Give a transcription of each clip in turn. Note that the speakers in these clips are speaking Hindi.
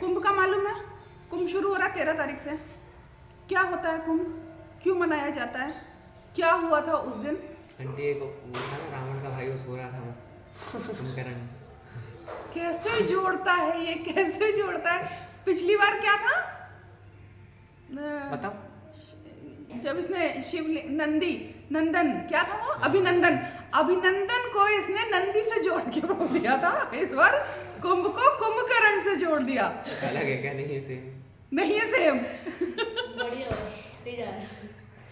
कुंभ का मालूम है? कुंभ शुरू हो रहा है 13 तारीख से। क्या होता है कुंभ? क्यों मनाया जाता है? क्या हुआ था उस दिन? आंटी एक वो था ना, रावण का भाई, वो सो रहा था मस्त कुंभकर्ण। कैसे जोड़ता है ये, कैसे जोड़ता है? पिछली बार क्या था? बताओ। जब इसने नंदी नंदन क्या था वो, अभिनंदन, अभिनंदन को इसने नंदी से जोड़ के बोल दिया था। इस बार कुंभ को कुंभकर्ण से जोड़ दिया। अलग है क्या? नहीं है सेम? नहीं है सेम। बढ़िया तेज आ रहा है।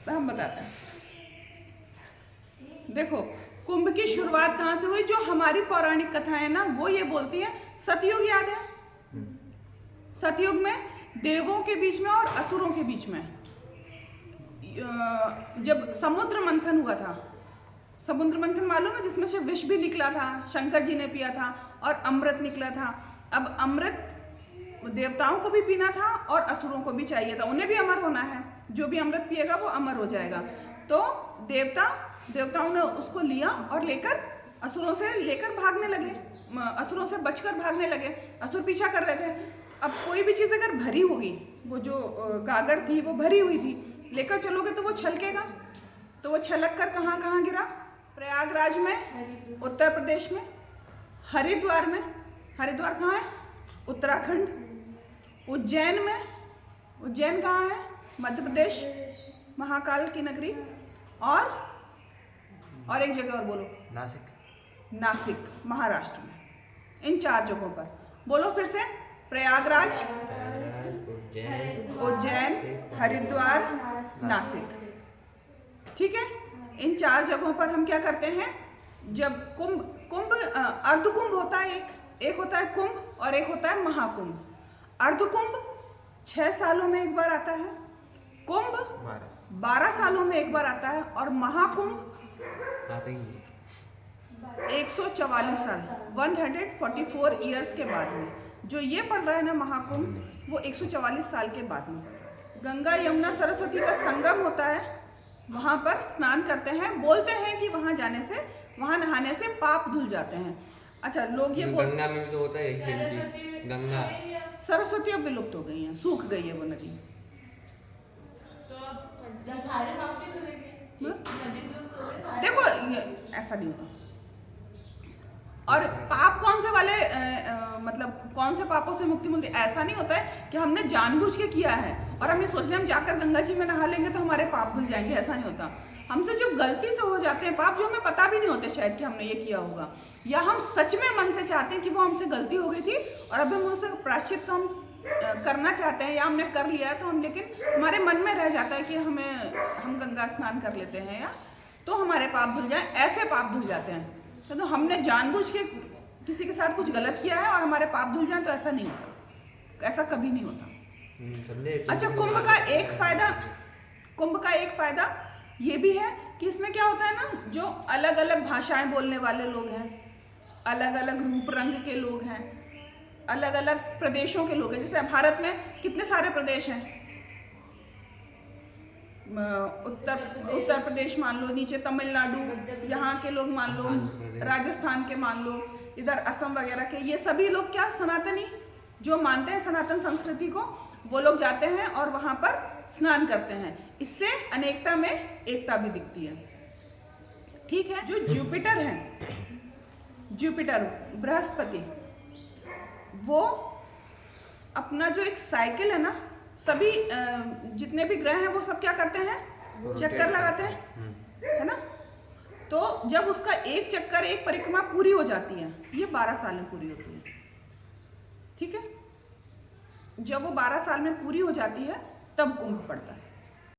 हम बताते हैं। देखो, कुंभ की शुरुआत कहाँ से हुई? जो हमारी पौराणिक कथाएं है ना, वो ये बोलती है, सतयुग याद है? सतयुग में देवों के बीच में और असुरों के बीच में जब समुद्र मंथन हुआ था, समुद्र मंथन मालूम है? जिसमें से विष भी निकला था, शंकर जी ने पिया था, और अमृत निकला था। अब अमृत देवताओं को भी पीना था और असुरों को भी चाहिए था, उन्हें भी अमर होना है। जो भी अमृत पिएगा वो अमर हो जाएगा। तो देवताओं ने उसको लिया और लेकर असुरों से लेकर भागने लगे, असुरों से बचकर भागने लगे। असुर पीछा कर रहे थे। अब कोई भी चीज़ अगर भरी होगी, वो जो गागर थी वो भरी हुई थी, लेकर चलोगे तो वो छलकेगा। तो वो छलक कर कहाँ कहाँ गिरा? प्रयागराज में, उत्तर प्रदेश में, हरिद्वार में। हरिद्वार कहाँ है? उत्तराखंड। उज्जैन में, उज्जैन कहाँ है? मध्य प्रदेश, महाकाल की नगरी। और एक जगह और बोलो। नासिक। नासिक, महाराष्ट्र में। इन 4 जगहों पर बोलो फिर से। प्रयागराज, उज्जैन, हरिद्वार, नासिक। ठीक है, इन 4 जगहों पर हम क्या करते हैं? जब कुंभ अर्धकुंभ होता है, एक होता है कुंभ और एक होता है महाकुंभ। अर्धकुंभ 6 सालों में एक बार आता है, कुंभ 12 सालों में एक बार आता है, और महाकुंभ आते ही नहीं। 144 साल, 144 ईयर्स के बाद में। जो ये पड़ रहा है ना महाकुंभ, वो 144 साल के बाद में। गंगा यमुना सरस्वती का संगम होता है, वहाँ पर स्नान करते हैं। बोलते हैं कि वहाँ जाने से, वहाँ नहाने से पाप धुल जाते हैं। अच्छा, लोग ये गंगा में भी तो होता है यही। गंगा, सरस्वती अब विलुप्त हो गई है, सूख गई है वो नदी। तो सारे नाम भी धुलेंगे, नदी विलुप्त हो गए सारे। देखो, ऐसा नहीं होता। और पाप कौन से वाले मतलब कौन से पापों से मुक्ति मिलती है? ऐसा नहीं होता है कि हमने जानबूझ के किया है और हम ये सोच रहे हम जाकर गंगा जी में नहा लेंगे तो हमारे पाप धुल जाएंगे। ऐसा नहीं होता। हमसे जो गलती से हो जाते हैं पाप, जो हमें पता भी नहीं होते शायद कि हमने ये किया होगा, या हम सच में मन से चाहते हैं कि वो हमसे गलती हो गई थी और अब हम उससे प्रायश्चित हम करना चाहते हैं, या हमने कर लिया है तो हम, लेकिन हमारे मन में रह जाता है कि हम गंगा स्नान कर लेते हैं, या तो हमारे पाप धुल जाए। ऐसे पाप धुल जाते हैं। तो हमने जानबूझ के किसी के साथ कुछ गलत किया है और हमारे पाप धुल जाए, तो ऐसा नहीं होता, ऐसा कभी नहीं होता। अच्छा, कुंभ का एक फायदा ये भी है कि इसमें क्या होता है ना, जो अलग अलग भाषाएं बोलने वाले लोग हैं, अलग अलग रूप रंग के लोग हैं, अलग अलग प्रदेशों के लोग हैं। जैसे भारत में कितने सारे प्रदेश हैं? उत्तर प्रदेश मान लो, नीचे तमिलनाडु, यहाँ के लोग मान लो, राजस्थान के मान लो, इधर असम वगैरह के, ये सभी लोग क्या सनातनी, जो मानते हैं सनातन संस्कृति को, वो लोग जाते हैं और वहाँ पर स्नान करते हैं। इससे अनेकता में एकता भी दिखती है। ठीक है। जो जुपिटर है, जुपिटर बृहस्पति, वो अपना जो एक साइकिल है ना, सभी जितने भी ग्रह हैं वो सब क्या करते हैं? चक्कर लगाते हैं, है ना? तो जब उसका एक चक्कर, एक परिक्रमा पूरी हो जाती है, ये 12 साल में पूरी होती है। ठीक है। जब वो 12 साल में पूरी हो जाती है तब कुंभ पड़ता है।